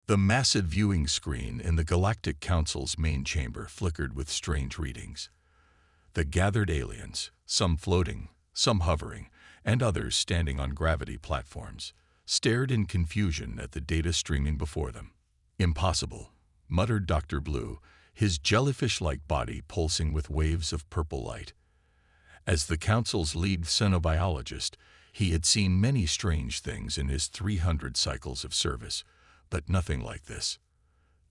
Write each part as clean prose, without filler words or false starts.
The massive viewing screen in the Galactic Council's main chamber flickered with strange readings. The gathered aliens, some floating, some hovering, and others standing on gravity platforms, stared in confusion at the data streaming before them. "Impossible," muttered Dr. Blue, his jellyfish-like body pulsing with waves of purple light. As the Council's lead xenobiologist, he had seen many strange things in his 300 cycles of service, but nothing like this.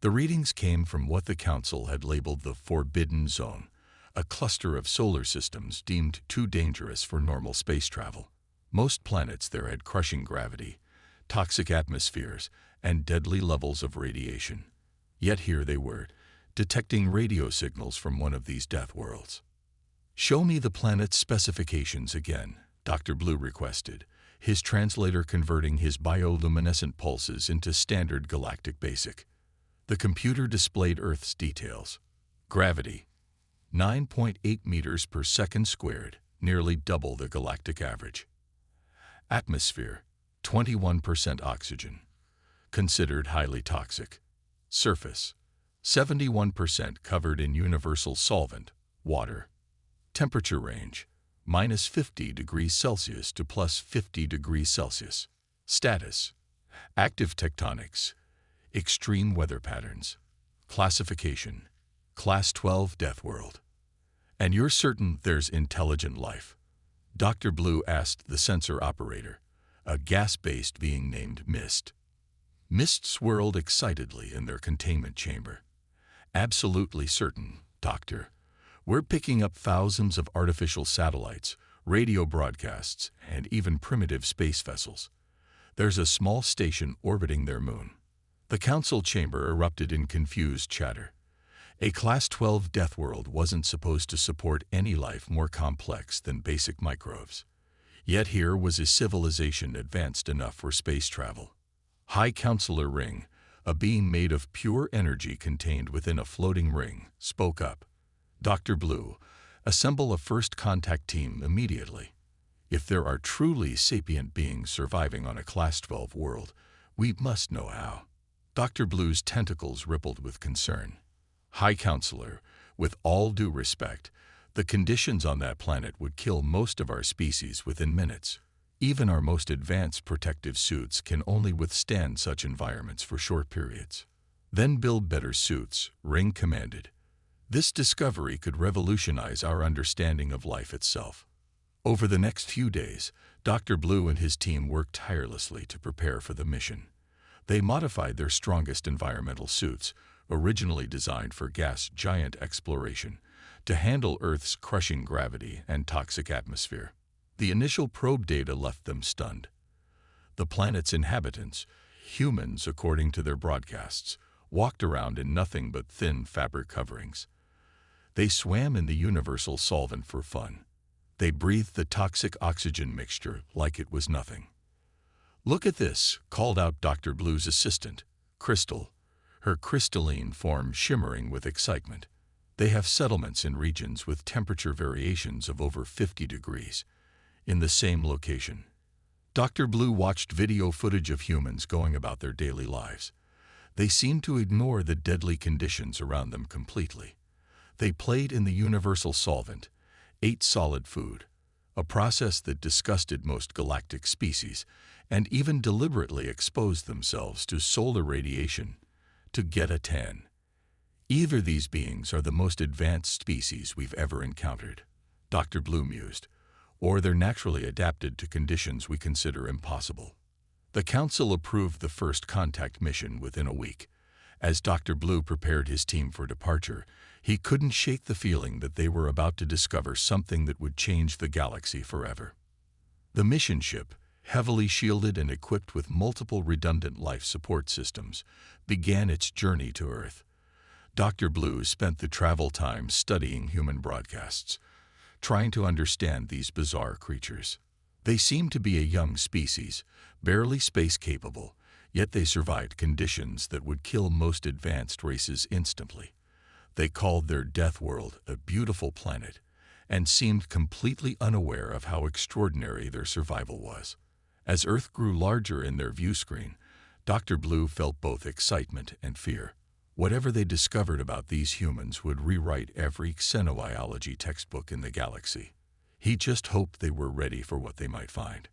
The readings came from what the Council had labeled the Forbidden Zone, a cluster of solar systems deemed too dangerous for normal space travel. Most planets there had crushing gravity, toxic atmospheres, and deadly levels of radiation. Yet here they were, detecting radio signals from one of these death worlds. "Show me the planet's specifications again," Dr. Blue requested, his translator converting his bioluminescent pulses into standard galactic basic. The computer displayed Earth's details. Gravity, 9.8 meters per second squared, nearly double the galactic average. Atmosphere, 21% oxygen, considered highly toxic. Surface, 71% covered in universal solvent, water. Temperature range, minus 50 degrees Celsius to plus 50 degrees Celsius. Status, active tectonics, extreme weather patterns. Classification, Class 12 Death World. "And you're certain there's intelligent life?" Dr. Blue asked the sensor operator, a gas-based being named Mist. Mist swirled excitedly in their containment chamber. "Absolutely certain, Doctor. We're picking up thousands of artificial satellites, radio broadcasts, and even primitive space vessels. There's a small station orbiting their moon." The Council chamber erupted in confused chatter. A Class 12 death world wasn't supposed to support any life more complex than basic microbes. Yet here was a civilization advanced enough for space travel. High Counselor Ring, a being made of pure energy contained within a floating ring, spoke up. "Dr. Blue, assemble a first contact team immediately. If there are truly sapient beings surviving on a Class 12 world, we must know how." Dr. Blue's tentacles rippled with concern. "High Counselor, with all due respect, the conditions on that planet would kill most of our species within minutes. Even our most advanced protective suits can only withstand such environments for short periods." "Then build better suits," Ring commanded. "This discovery could revolutionize our understanding of life itself." Over the next few days, Dr. Blue and his team worked tirelessly to prepare for the mission. They modified their strongest environmental suits, originally designed for gas giant exploration, to handle Earth's crushing gravity and toxic atmosphere. The initial probe data left them stunned. The planet's inhabitants, humans according to their broadcasts, walked around in nothing but thin fabric coverings. They swam in the universal solvent for fun. They breathed the toxic oxygen mixture like it was nothing. "Look at this," called out Dr. Blue's assistant, Crystal, her crystalline form shimmering with excitement. "They have settlements in regions with temperature variations of over 50 degrees, in the same location." Dr. Blue watched video footage of humans going about their daily lives. They seemed to ignore the deadly conditions around them completely. They played in the universal solvent, ate solid food, a process that disgusted most galactic species, and even deliberately exposed themselves to solar radiation to get a tan. "Either these beings are the most advanced species we've ever encountered," Dr. Blue mused, "or they're naturally adapted to conditions we consider impossible." The Council approved the first contact mission within a week. As Dr. Blue prepared his team for departure, he couldn't shake the feeling that they were about to discover something that would change the galaxy forever. The mission ship, heavily shielded and equipped with multiple redundant life support systems, began its journey to Earth. Dr. Blue spent the travel time studying human broadcasts, trying to understand these bizarre creatures. They seemed to be a young species, barely space-capable, yet they survived conditions that would kill most advanced races instantly. They called their death world a beautiful planet, and seemed completely unaware of how extraordinary their survival was. As Earth grew larger in their view screen, Dr. Blue felt both excitement and fear. Whatever they discovered about these humans would rewrite every xenobiology textbook in the galaxy. He just hoped they were ready for what they might find.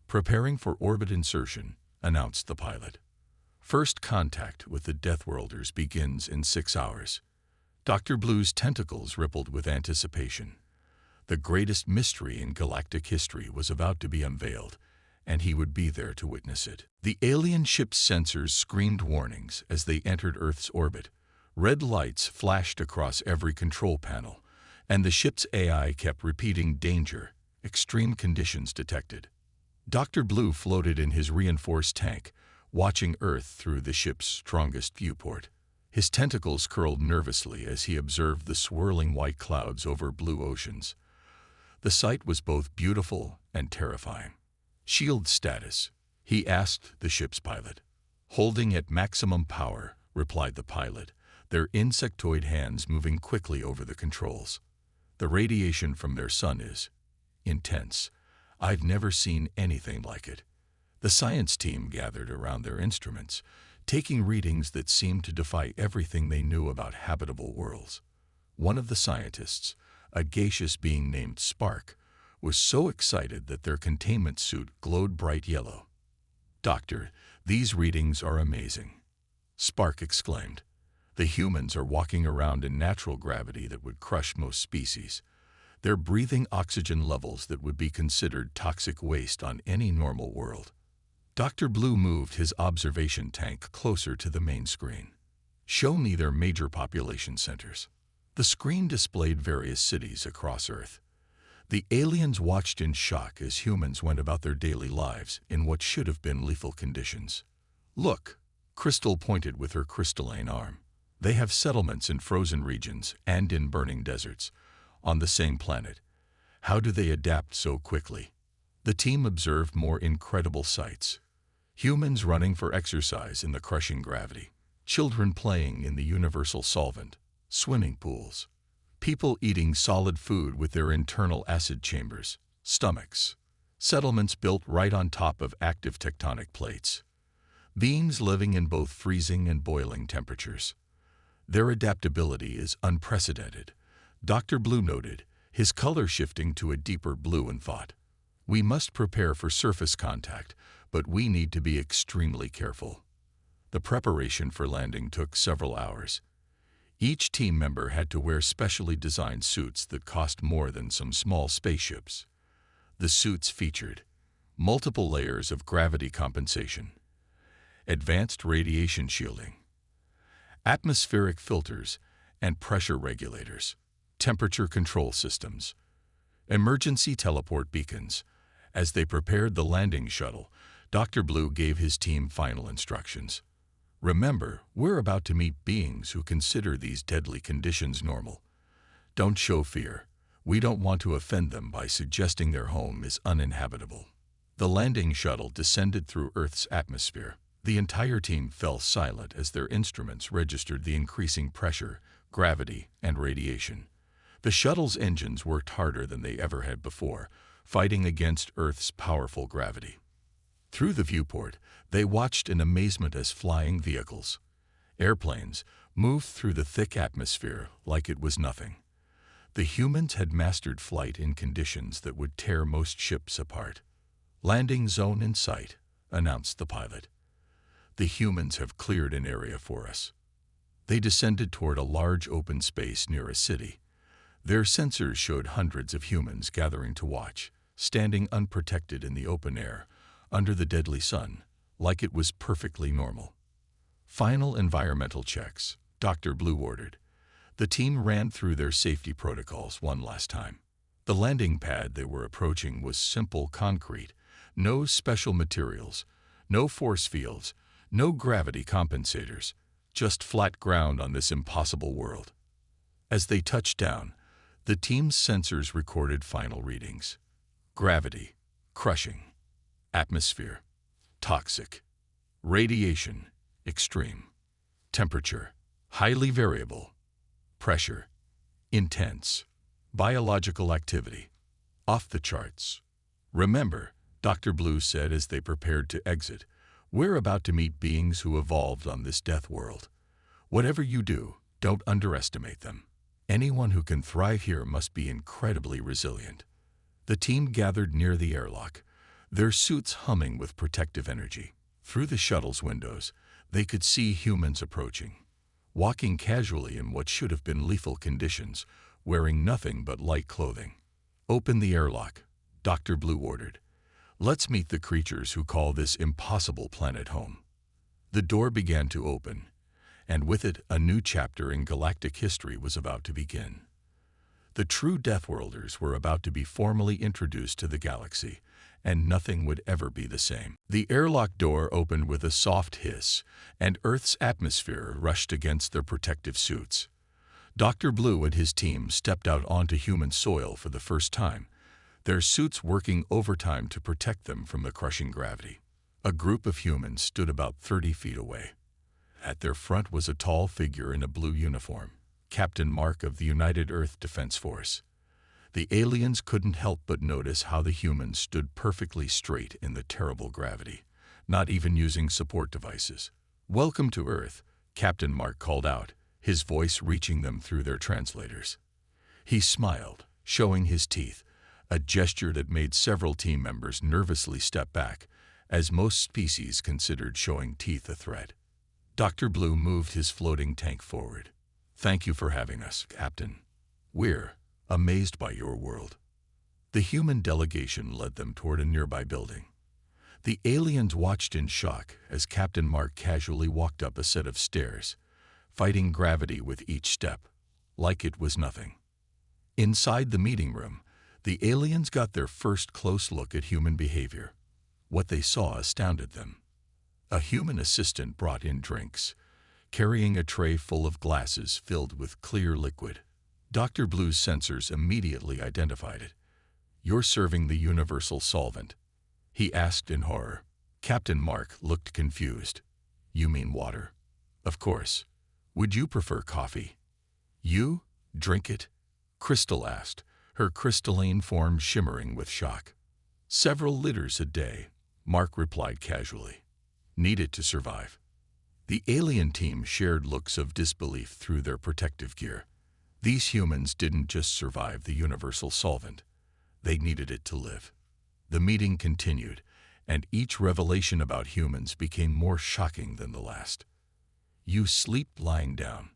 "Preparing for orbit insertion," announced the pilot. "First contact with the Deathworlders begins in 6 hours." Dr. Blue's tentacles rippled with anticipation. The greatest mystery in galactic history was about to be unveiled, and he would be there to witness it. The alien ship's sensors screamed warnings as they entered Earth's orbit. Red lights flashed across every control panel, and the ship's AI kept repeating danger, extreme conditions detected. Dr. Blue floated in his reinforced tank, watching Earth through the ship's strongest viewport. His tentacles curled nervously as he observed the swirling white clouds over blue oceans. The sight was both beautiful and terrifying. "Shield status," he asked the ship's pilot. "Holding at maximum power," replied the pilot, their insectoid hands moving quickly over the controls. "The radiation from their sun is intense. I've never seen anything like it." The science team gathered around their instruments, taking readings that seemed to defy everything they knew about habitable worlds. One of the scientists, a gaseous being named Spark, was so excited that their containment suit glowed bright yellow. "Doctor, these readings are amazing," Spark exclaimed. "The humans are walking around in natural gravity that would crush most species. They're breathing oxygen levels that would be considered toxic waste on any normal world." Dr. Blue moved his observation tank closer to the main screen. "Show me their major population centers." The screen displayed various cities across Earth. The aliens watched in shock as humans went about their daily lives in what should have been lethal conditions. "Look," Crystal pointed with her crystalline arm. "They have settlements in frozen regions and in burning deserts, on the same planet. How do they adapt so quickly?" The team observed more incredible sights. Humans running for exercise in the crushing gravity, children playing in the universal solvent, swimming pools, people eating solid food with their internal acid chambers, stomachs, settlements built right on top of active tectonic plates, beings living in both freezing and boiling temperatures. Their adaptability is unprecedented, Dr. Blue noted, his color shifting to a deeper blue, and thought, "We must prepare for surface contact, but we need to be extremely careful." The preparation for landing took several hours. Each team member had to wear specially designed suits that cost more than some small spaceships. The suits featured multiple layers of gravity compensation, advanced radiation shielding, atmospheric filters and pressure regulators, temperature control systems, emergency teleport beacons. As they prepared the landing shuttle, Dr. Blue gave his team final instructions. "Remember, we're about to meet beings who consider these deadly conditions normal. Don't show fear. We don't want to offend them by suggesting their home is uninhabitable." The landing shuttle descended through Earth's atmosphere. The entire team fell silent as their instruments registered the increasing pressure, gravity, and radiation. The shuttle's engines worked harder than they ever had before, fighting against Earth's powerful gravity. Through the viewport, they watched in amazement as flying vehicles, airplanes, moved through the thick atmosphere like it was nothing. The humans had mastered flight in conditions that would tear most ships apart. "Landing zone in sight," announced the pilot. "The humans have cleared an area for us." They descended toward a large open space near a city. Their sensors showed hundreds of humans gathering to watch, standing unprotected in the open air, under the deadly sun, like it was perfectly normal. "Final environmental checks," Dr. Blue ordered. The team ran through their safety protocols one last time. The landing pad they were approaching was simple concrete, no special materials, no force fields, no gravity compensators, just flat ground on this impossible world. As they touched down, the team's sensors recorded final readings. Gravity, crushing. Atmosphere, toxic. Radiation, extreme. Temperature, highly variable. Pressure, intense. Biological activity, off the charts. "Remember," Dr. Blue said as they prepared to exit, We're about to meet beings who evolved on this death world. Whatever you do, don't underestimate them. Anyone who can thrive here must be incredibly resilient. The team gathered near the airlock, their suits humming with protective energy. Through the shuttle's windows, they could see humans approaching, walking casually in what should have been lethal conditions, wearing nothing but light clothing. "Open the airlock," Dr. Blue ordered. "Let's meet the creatures who call this impossible planet home." The door began to open, and with it a new chapter in galactic history was about to begin. The true Deathworlders were about to be formally introduced to the galaxy, and nothing would ever be the same. The airlock door opened with a soft hiss, and Earth's atmosphere rushed against their protective suits. Dr. Blue and his team stepped out onto human soil for the first time, their suits working overtime to protect them from the crushing gravity. A group of humans stood about 30 feet away. At their front was a tall figure in a blue uniform, Captain Mark of the United Earth Defense Force. The aliens couldn't help but notice how the humans stood perfectly straight in the terrible gravity, not even using support devices. "Welcome to Earth," Captain Mark called out, his voice reaching them through their translators. He smiled, showing his teeth, a gesture that made several team members nervously step back, as most species considered showing teeth a threat. Dr. Blue moved his floating tank forward. "Thank you for having us, Captain. We're amazed by your world." The human delegation led them toward a nearby building. The aliens watched in shock as Captain Mark casually walked up a set of stairs, fighting gravity with each step, like it was nothing. Inside the meeting room, the aliens got their first close look at human behavior. What they saw astounded them. A human assistant brought in drinks, carrying a tray full of glasses filled with clear liquid. Dr. Blue's sensors immediately identified it. "You're serving the universal solvent?" he asked in horror. Captain Mark looked confused. "You mean water?" "Of course. Would you prefer coffee?" "You drink it?" Crystal asked, her crystalline form shimmering with shock. "Several liters a day," Mark replied casually. "Need it to survive." The alien team shared looks of disbelief through their protective gear. These humans didn't just survive the universal solvent. They needed it to live. The meeting continued, and each revelation about humans became more shocking than the last. "You sleep lying down?"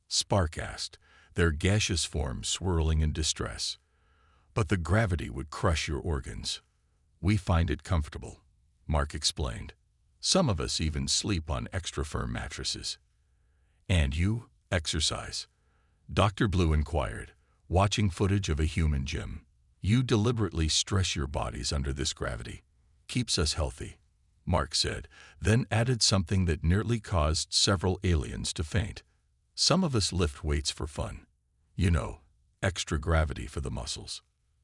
Spark asked, their gaseous form swirling in distress. "But the gravity would crush your organs." "We find it comfortable," Mark explained. "Some of us even sleep on extra firm mattresses." "And you exercise?" Dr. Blue inquired, watching footage of a human gym. "You deliberately stress your bodies under this gravity. Keeps us healthy," Mark said, then added something that nearly caused several aliens to faint. "Some of us lift weights for fun. You know, extra gravity for the muscles."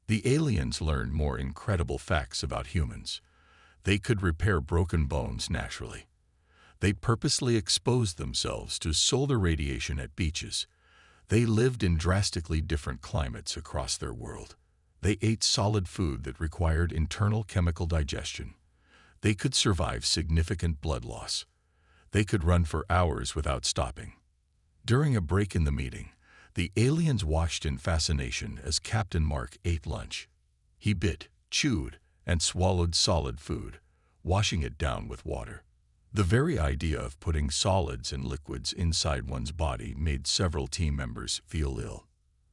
The aliens learned more incredible facts about humans. They could repair broken bones naturally. They purposely exposed themselves to solar radiation at beaches. They lived in drastically different climates across their world. They ate solid food that required internal chemical digestion. They could survive significant blood loss. They could run for hours without stopping. During a break in the meeting, the aliens watched in fascination as Captain Mark ate lunch. He bit, chewed, and swallowed solid food, washing it down with water. The very idea of putting solids and liquids inside one's body made several team members feel ill.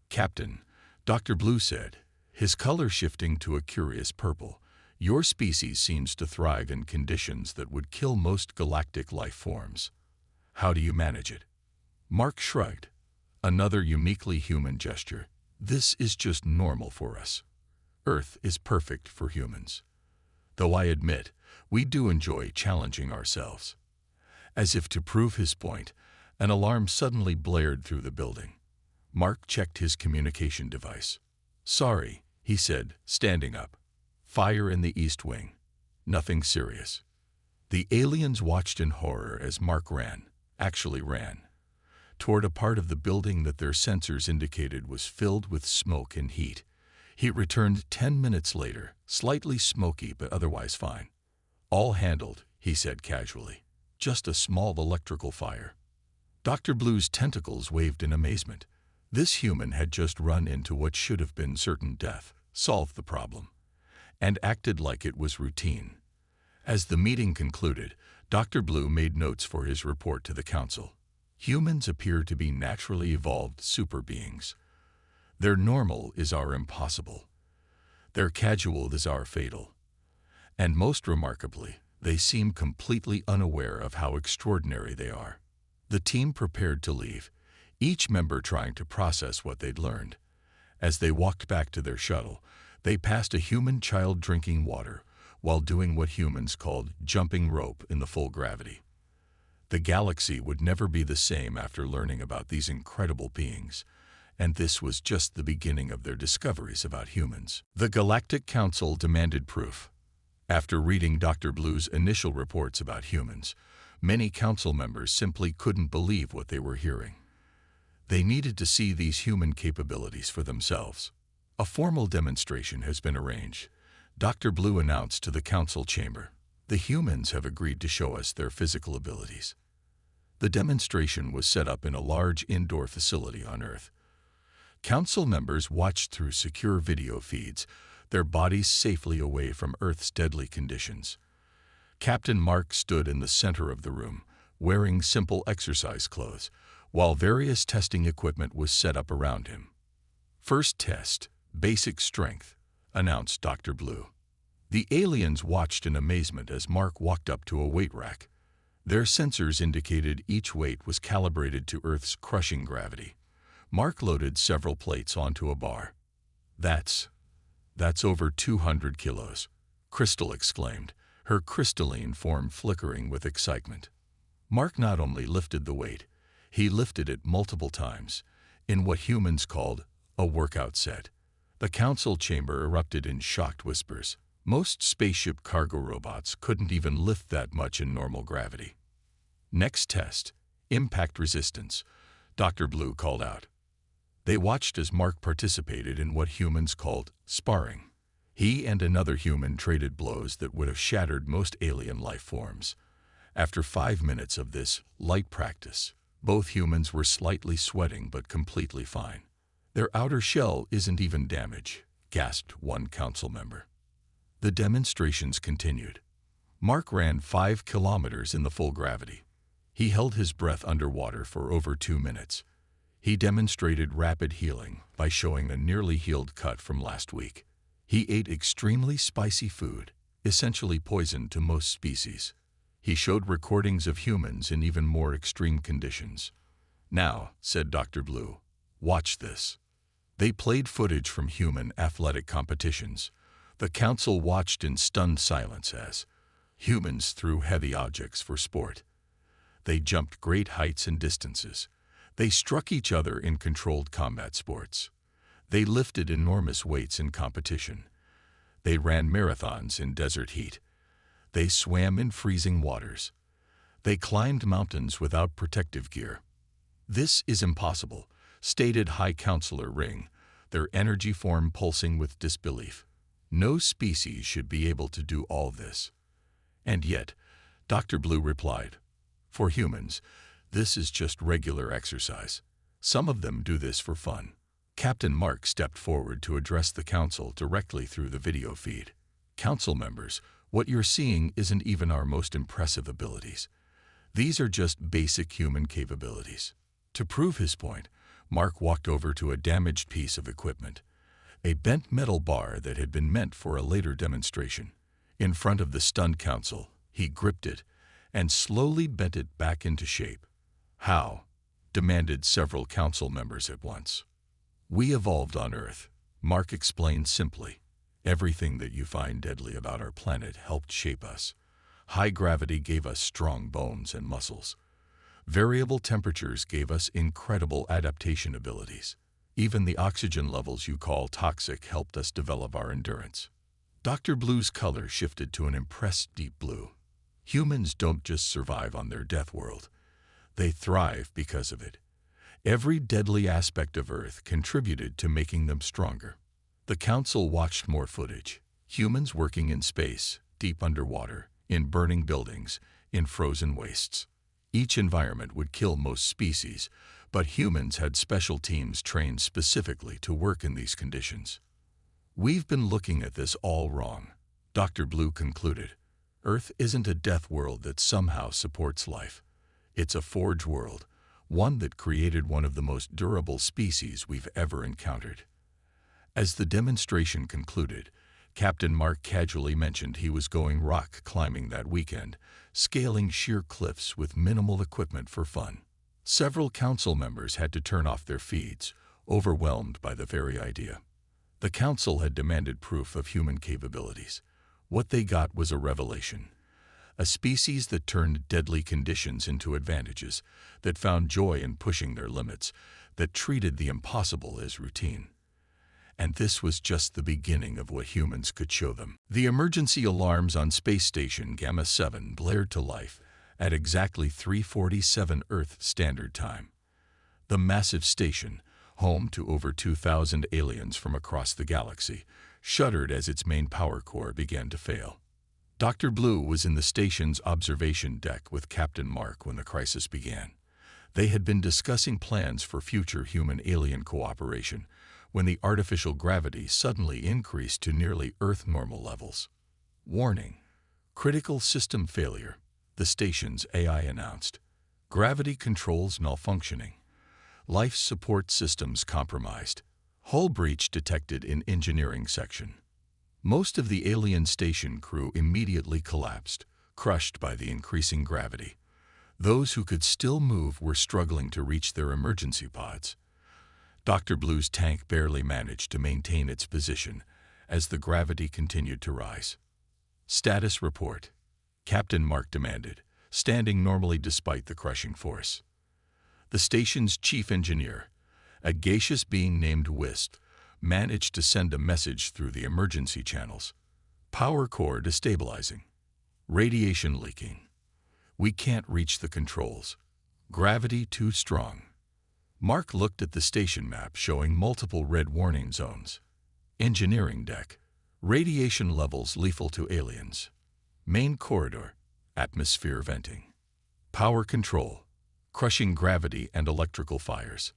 "Captain," Dr. Blue said, his color shifting to a curious purple, "your species seems to thrive in conditions that would kill most galactic life forms. How do you manage it?" Mark shrugged, another uniquely human gesture. "This is just normal for us. Earth is perfect for humans. Though I admit, we do enjoy challenging ourselves." As if to prove his point, an alarm suddenly blared through the building. Mark checked his communication device. "Sorry," he said, standing up. "Fire in the East Wing. Nothing serious." The aliens watched in horror as Mark ran, toward a part of the building that their sensors indicated was filled with smoke and heat. He returned 10 minutes later, slightly smoky but otherwise fine. "All handled," he said casually. "Just a small electrical fire." Dr. Blue's tentacles waved in amazement. This human had just run into what should have been certain death, solved the problem, and acted like it was routine. As the meeting concluded, Dr. Blue made notes for his report to the council. Humans appear to be naturally evolved super beings. Their normal is our impossible. Their casual is our fatal. And most remarkably, they seem completely unaware of how extraordinary they are. The team prepared to leave, each member trying to process what they'd learned. As they walked back to their shuttle, they passed a human child drinking water while doing what humans called jumping rope in the full gravity. The galaxy would never be the same after learning about these incredible beings, and this was just the beginning of their discoveries about humans. The Galactic Council demanded proof. After reading Dr. Blue's initial reports about humans, many council members simply couldn't believe what they were hearing. They needed to see these human capabilities for themselves. A formal demonstration has been arranged, Dr. Blue announced to the council chamber. The humans have agreed to show us their physical abilities. The demonstration was set up in a large indoor facility on Earth. Council members watched through secure video feeds, their bodies safely away from Earth's deadly conditions. Captain Mark stood in the center of the room, wearing simple exercise clothes, while various testing equipment was set up around him. "First test, basic strength," announced Dr. Blue. The aliens watched in amazement as Mark walked up to a weight rack. Their sensors indicated each weight was calibrated to Earth's crushing gravity. Mark loaded several plates onto a bar. That's over 200 kilos, Crystal exclaimed, her crystalline form flickering with excitement. Mark not only lifted the weight, he lifted it multiple times, in what humans called a workout set. The council chamber erupted in shocked whispers. Most spaceship cargo robots couldn't even lift that much in normal gravity. "Next test, impact resistance," Dr. Blue called out. They watched as Mark participated in what humans called sparring. He and another human traded blows that would have shattered most alien life forms. After 5 minutes of this light practice, both humans were slightly sweating but completely fine. "Their outer shell isn't even damaged," gasped one council member. The demonstrations continued. Mark ran 5 kilometers in the full gravity. He held his breath underwater for over 2 minutes. He demonstrated rapid healing by showing a nearly healed cut from last week. He ate extremely spicy food, essentially poison to most species. He showed recordings of humans in even more extreme conditions. "Now," said Dr. Blue, "watch this." They played footage from human athletic competitions. The council watched in stunned silence as humans threw heavy objects for sport. They jumped great heights and distances. They struck each other in controlled combat sports. They lifted enormous weights in competition. They ran marathons in desert heat. They swam in freezing waters. They climbed mountains without protective gear. "This is impossible," stated High Counselor Ring, their energy form pulsing with disbelief. "No species should be able to do all this." And yet, Dr. Blue replied, "For humans, this is just regular exercise. Some of them do this for fun." Captain Mark stepped forward to address the council directly through the video feed. "Council members, what you're seeing isn't even our most impressive abilities. These are just basic human capabilities." To prove his point, Mark walked over to a damaged piece of equipment, a bent metal bar that had been meant for a later demonstration. In front of the stunned council, he gripped it and slowly bent it back into shape. "How?" demanded several council members at once. "We evolved on Earth," Mark explained simply. "Everything that you find deadly about our planet helped shape us. High gravity gave us strong bones and muscles. Variable temperatures gave us incredible adaptation abilities. Even the oxygen levels you call toxic helped us develop our endurance." Dr. Blue's color shifted to an impressed deep blue. "Humans don't just survive on their death world. They thrive because of it. Every deadly aspect of Earth contributed to making them stronger." The council watched more footage. Humans working in space, deep underwater, in burning buildings, in frozen wastes. Each environment would kill most species, but humans had special teams trained specifically to work in these conditions. "We've been looking at this all wrong," Dr. Blue concluded. "Earth isn't a death world that somehow supports life. It's a forge world, one that created one of the most durable species we've ever encountered." As the demonstration concluded, Captain Mark casually mentioned he was going rock climbing that weekend, scaling sheer cliffs with minimal equipment for fun. Several council members had to turn off their feeds, overwhelmed by the very idea. The council had demanded proof of human capabilities. What they got was a revelation. A species that turned deadly conditions into advantages, that found joy in pushing their limits, that treated the impossible as routine. And this was just the beginning of what humans could show them. The emergency alarms on Space Station Gamma 7 blared to life at exactly 3:47 Earth Standard Time. The massive station, home to over 2,000 aliens from across the galaxy, shuddered as its main power core began to fail. Dr. Blue was in the station's observation deck with Captain Mark when the crisis began. They had been discussing plans for future human-alien cooperation when the artificial gravity suddenly increased to nearly Earth normal levels. "Warning: critical system failure," the station's AI announced. "Gravity controls malfunctioning. Life support systems compromised. Hull breach detected in engineering section." Most of the alien station crew immediately collapsed, crushed by the increasing gravity. Those who could still move were struggling to reach their emergency pods. Dr. Blue's tank barely managed to maintain its position as the gravity continued to rise. "Status report," Captain Mark demanded, standing normally despite the crushing force. The station's chief engineer, a gaseous being named Wisp, managed to send a message through the emergency channels. "Power core destabilizing. Radiation leaking. We can't reach the controls. Gravity too strong." Mark looked at the station map showing multiple red warning zones. Engineering deck: radiation levels lethal to aliens. Main corridor: atmosphere venting. Power control: crushing gravity and electrical fires.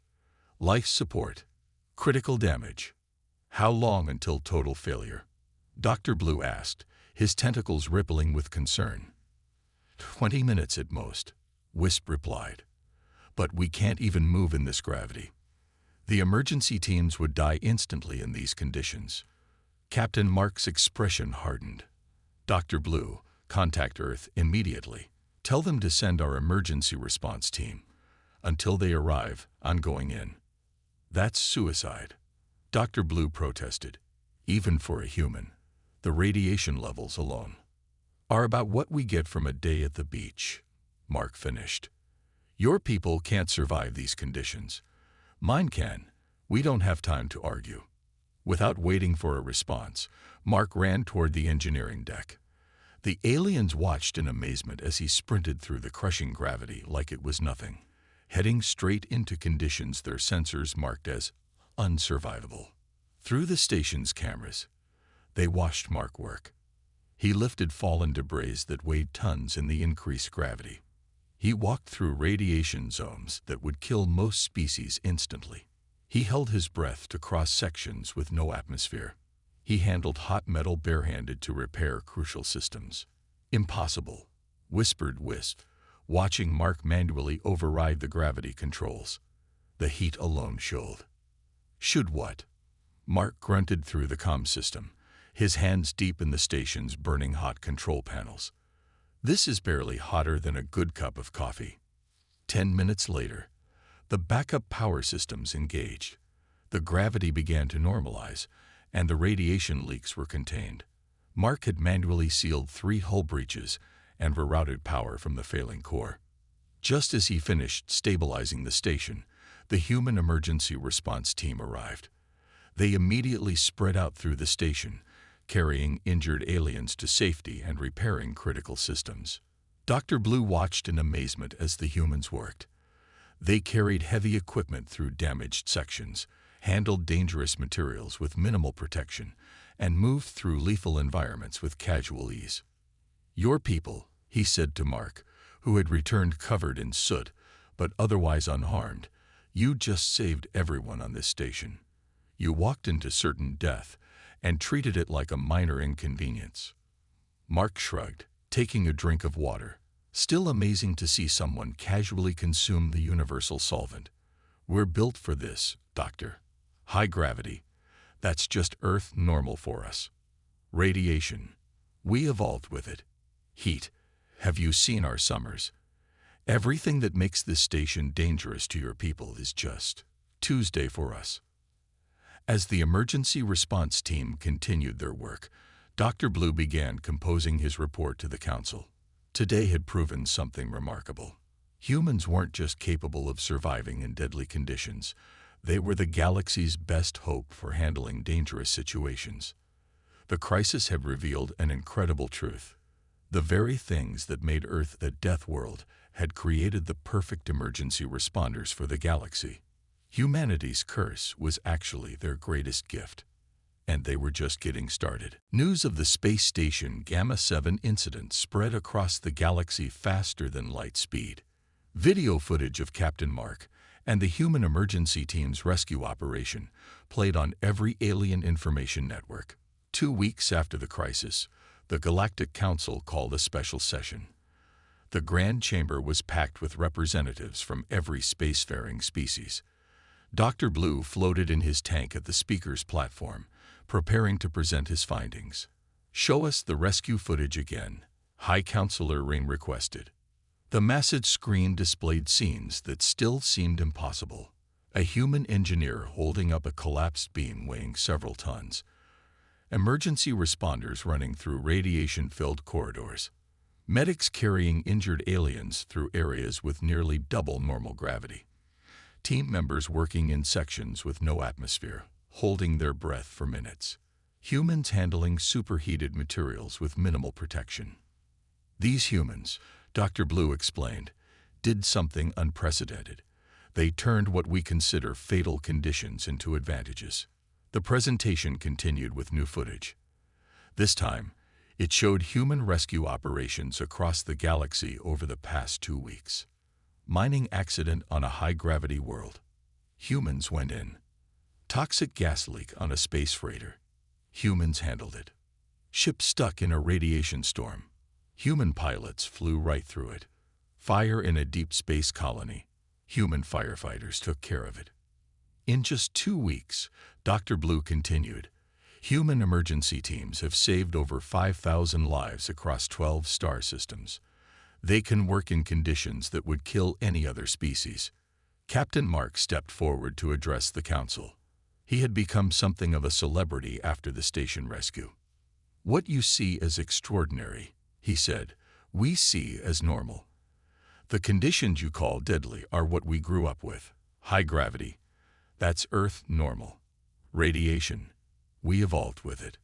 Life support: critical damage. "How long until total failure?" Dr. Blue asked, his tentacles rippling with concern. 20 minutes at most," Wisp replied. "But we can't even move in this gravity. The emergency teams would die instantly in these conditions." Captain Mark's expression hardened. "Dr. Blue, contact Earth immediately. Tell them to send our emergency response team. Until they arrive, I'm going in." "That's suicide," Dr. Blue protested. "Even for a human, the radiation levels alone are about what we get from a day at the beach," Mark finished. "Your people can't survive these conditions. Mine can. We don't have time to argue." Without waiting for a response, Mark ran toward the engineering deck. The aliens watched in amazement as he sprinted through the crushing gravity like it was nothing, heading straight into conditions their sensors marked as unsurvivable. Through the station's cameras, they watched Mark work. He lifted fallen debris that weighed tons in the increased gravity. He walked through radiation zones that would kill most species instantly. He held his breath to cross sections with no atmosphere. He handled hot metal barehanded to repair crucial systems. "Impossible," whispered Wisp, watching Mark manually override the gravity controls. "The heat alone should." "Should what?" Mark grunted through the comm system, his hands deep in the station's burning hot control panels. "This is barely hotter than a good cup of coffee." 10 minutes later, the backup power systems engaged. The gravity began to normalize, and the radiation leaks were contained. Mark had manually sealed 3 hull breaches and rerouted power from the failing core. Just as he finished stabilizing the station, the human emergency response team arrived. They immediately spread out through the station, carrying injured aliens to safety and repairing critical systems. Dr. Blue watched in amazement as the humans worked. They carried heavy equipment through damaged sections, handled dangerous materials with minimal protection, and moved through lethal environments with casual ease. "Your people," he said to Mark, who had returned covered in soot, but otherwise unharmed. "You just saved everyone on this station. You walked into certain death and treated it like a minor inconvenience." Mark shrugged, taking a drink of water. "Still amazing to see someone casually consume the universal solvent. We're built for this, Doctor. High gravity. That's just Earth normal for us. Radiation. We evolved with it. Heat. Have you seen our summers? Everything that makes this station dangerous to your people is just Tuesday for us." As the emergency response team continued their work, Dr. Blue began composing his report to the Council. Today had proven something remarkable. Humans weren't just capable of surviving in deadly conditions. They were the galaxy's best hope for handling dangerous situations. The crisis had revealed an incredible truth. The very things that made Earth a death world had created the perfect emergency responders for the galaxy. Humanity's curse was actually their greatest gift. And they were just getting started. News of the space station Gamma 7 incident spread across the galaxy faster than light speed. Video footage of Captain Mark and the human emergency team's rescue operation played on every alien information network. 2 weeks after the crisis, the Galactic Council called a special session. The Grand Chamber was packed with representatives from every spacefaring species. Dr. Blue floated in his tank at the speaker's platform, preparing to present his findings. "Show us the rescue footage again," High Counselor Ring requested. The massive screen displayed scenes that still seemed impossible. A human engineer holding up a collapsed beam weighing several tons. Emergency responders running through radiation-filled corridors. Medics carrying injured aliens through areas with nearly double normal gravity. Team members working in sections with no atmosphere, holding their breath for minutes. Humans handling superheated materials with minimal protection. These humans, Dr. Blue explained, did something unprecedented. They turned what we consider fatal conditions into advantages. The presentation continued with new footage. This time, it showed human rescue operations across the galaxy over the past 2 weeks. Mining accident on a high-gravity world. Humans went in. Toxic gas leak on a space freighter. Humans handled it. Ship stuck in a radiation storm. Human pilots flew right through it. Fire in a deep space colony. Human firefighters took care of it. In just 2 weeks, Dr. Blue continued, human emergency teams have saved over 5,000 lives across 12 star systems. They can work in conditions that would kill any other species. Captain Mark stepped forward to address the council. He had become something of a celebrity after the station rescue. "What you see as extraordinary," he said, "we see as normal. The conditions you call deadly are what we grew up with. High gravity. That's Earth normal. Radiation. We evolved with it.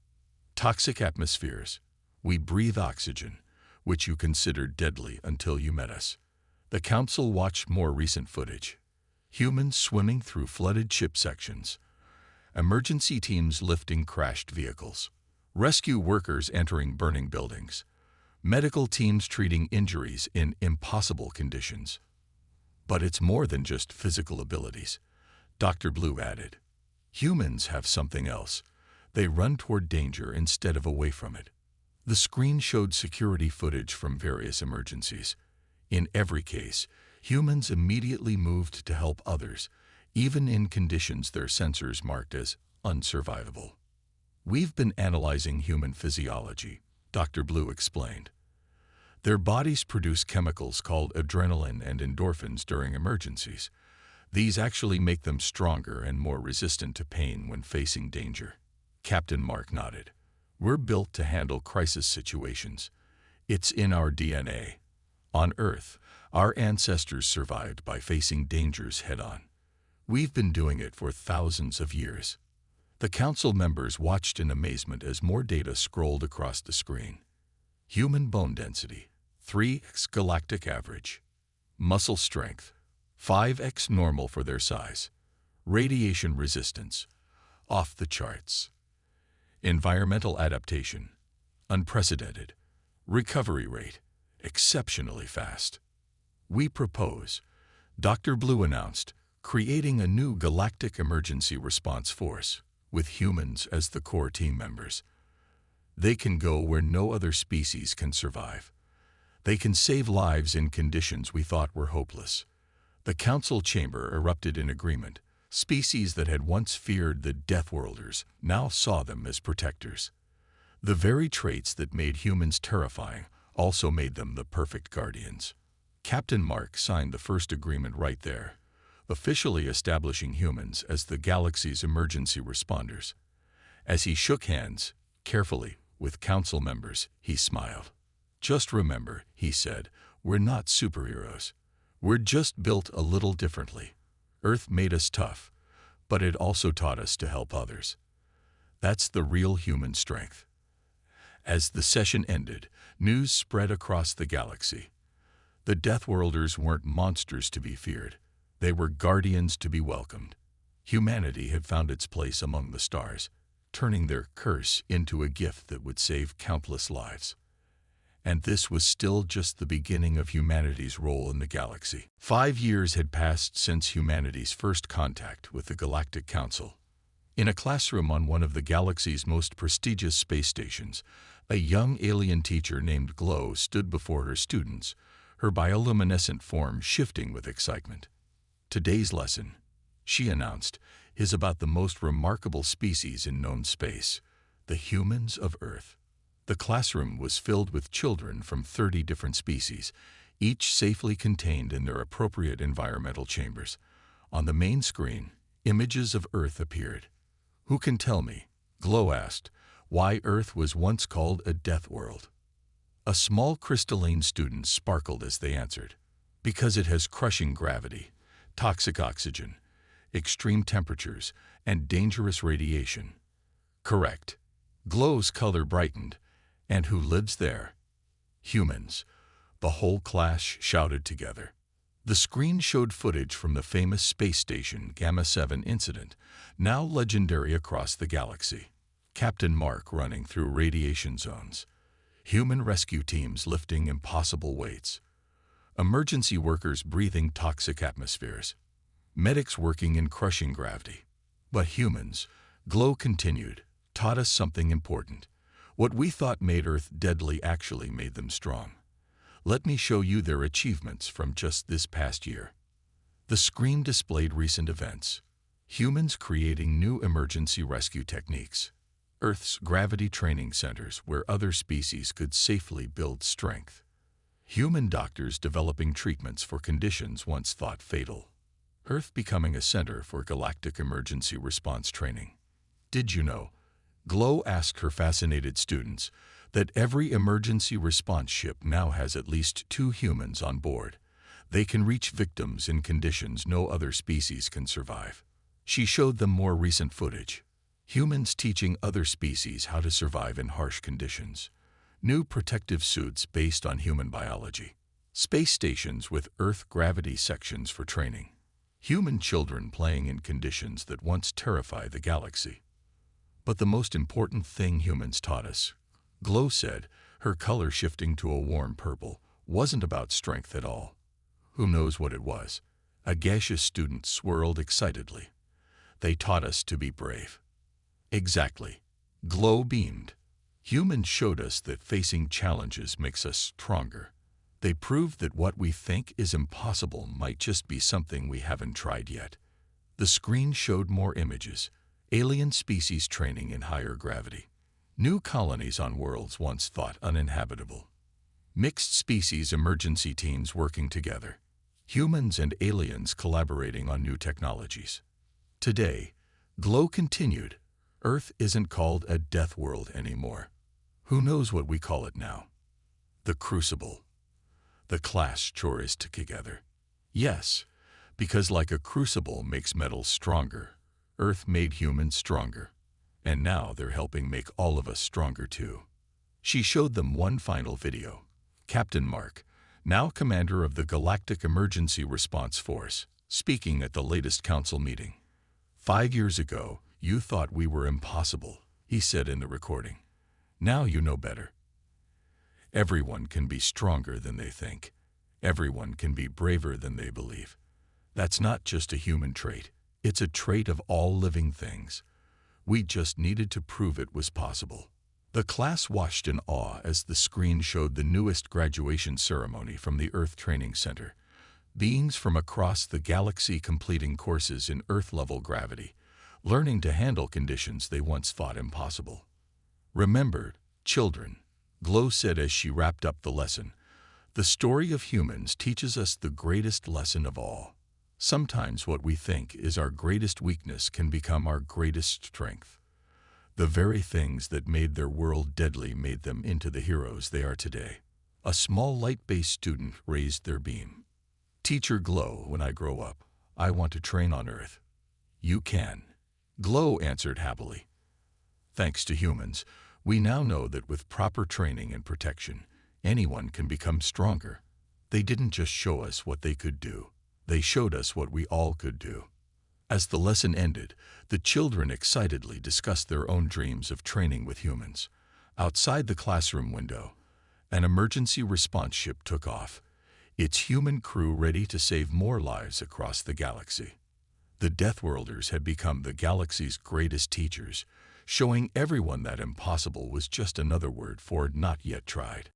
Toxic atmospheres. We breathe oxygen, which you considered deadly until you met us." The council watched more recent footage. Humans swimming through flooded ship sections. Emergency teams lifting crashed vehicles. Rescue workers entering burning buildings. Medical teams treating injuries in impossible conditions. But it's more than just physical abilities, Dr. Blue added. Humans have something else. They run toward danger instead of away from it. The screen showed security footage from various emergencies. In every case, humans immediately moved to help others, even in conditions their sensors marked as unsurvivable. "We've been analyzing human physiology," Dr. Blue explained. "Their bodies produce chemicals called adrenaline and endorphins during emergencies. These actually make them stronger and more resistant to pain when facing danger." Captain Mark nodded. "We're built to handle crisis situations. It's in our DNA. On Earth, our ancestors survived by facing dangers head-on. We've been doing it for thousands of years." The council members watched in amazement as more data scrolled across the screen. Human bone density, 3x galactic average. Muscle strength, 5x normal for their size. Radiation resistance, off the charts. Environmental adaptation, unprecedented. Recovery rate, exceptionally fast. We propose, Dr. Blue announced, creating a new galactic emergency response force, with humans as the core team members. They can go where no other species can survive. They can save lives in conditions we thought were hopeless. The council chamber erupted in agreement. Species that had once feared the Deathworlders now saw them as protectors. The very traits that made humans terrifying also made them the perfect guardians. Captain Mark signed the first agreement right there, officially establishing humans as the galaxy's emergency responders. As he shook hands, carefully, with council members, he smiled. "Just remember," he said, "we're not superheroes. We're just built a little differently. Earth made us tough, but it also taught us to help others. That's the real human strength." As the session ended, news spread across the galaxy. The Deathworlders weren't monsters to be feared. They were guardians to be welcomed. Humanity had found its place among the stars, turning their curse into a gift that would save countless lives. And this was still just the beginning of humanity's role in the galaxy. 5 years had passed since humanity's first contact with the Galactic Council. In a classroom on one of the galaxy's most prestigious space stations, a young alien teacher named Glow stood before her students, her bioluminescent form shifting with excitement. "Today's lesson," she announced, "is about the most remarkable species in known space, the humans of Earth." The classroom was filled with children from 30 different species, each safely contained in their appropriate environmental chambers. On the main screen, images of Earth appeared. "Who can tell me," Glow asked, "why Earth was once called a death world?" A small crystalline student sparkled as they answered. "Because it has crushing gravity, toxic oxygen, extreme temperatures, and dangerous radiation." "Correct." Glow's color brightened. "And who lives there?" "Humans," the whole class shouted together. The screen showed footage from the famous space station Gamma 7 incident, now legendary across the galaxy. Captain Mark running through radiation zones. Human rescue teams lifting impossible weights. Emergency workers breathing toxic atmospheres. Medics working in crushing gravity. But humans, Glow continued, taught us something important. What we thought made Earth deadly actually made them strong. Let me show you their achievements from just this past year. The screen displayed recent events. Humans creating new emergency rescue techniques. Earth's gravity training centers where other species could safely build strength. Human doctors developing treatments for conditions once thought fatal. Earth becoming a center for galactic emergency response training. Did you know, Glow asked her fascinated students, that every emergency response ship now has at least 2 humans on board. They can reach victims in conditions no other species can survive. She showed them more recent footage. Humans teaching other species how to survive in harsh conditions. New protective suits based on human biology. Space stations with Earth gravity sections for training. Human children playing in conditions that once terrified the galaxy. But the most important thing humans taught us, Glow said, her color shifting to a warm purple, wasn't about strength at all. Who knows what it was? A gaseous student swirled excitedly. They taught us to be brave. Exactly. Glow beamed. Humans showed us that facing challenges makes us stronger. They proved that what we think is impossible might just be something we haven't tried yet. The screen showed more images. Alien species training in higher gravity. New colonies on worlds once thought uninhabitable. Mixed species emergency teams working together. Humans and aliens collaborating on new technologies. Today, Glow continued, Earth isn't called a death world anymore. Who knows what we call it now? The Crucible. The class chorussed together. Yes, because like a crucible makes metal stronger, Earth made humans stronger. And now they're helping make all of us stronger too. She showed them one final video. Captain Mark, now commander of the Galactic Emergency Response Force, speaking at the latest council meeting. 5 years ago, you thought we were impossible, he said in the recording. Now you know better. Everyone can be stronger than they think. Everyone can be braver than they believe. That's not just a human trait. It's a trait of all living things. We just needed to prove it was possible. The class watched in awe as the screen showed the newest graduation ceremony from the Earth Training Center. Beings from across the galaxy completing courses in Earth-level gravity, learning to handle conditions they once thought impossible. Remember, children, Glow said as she wrapped up the lesson, the story of humans teaches us the greatest lesson of all. Sometimes what we think is our greatest weakness can become our greatest strength. The very things that made their world deadly made them into the heroes they are today. A small light-based student raised their beam. Teacher Glow, when I grow up, I want to train on Earth. You can. Glow answered happily. Thanks to humans, we now know that with proper training and protection, anyone can become stronger. They didn't just show us what they could do. They showed us what we all could do. As the lesson ended, the children excitedly discussed their own dreams of training with humans. Outside the classroom window, an emergency response ship took off, its human crew ready to save more lives across the galaxy. The Deathworlders had become the galaxy's greatest teachers, showing everyone that impossible was just another word for not yet tried.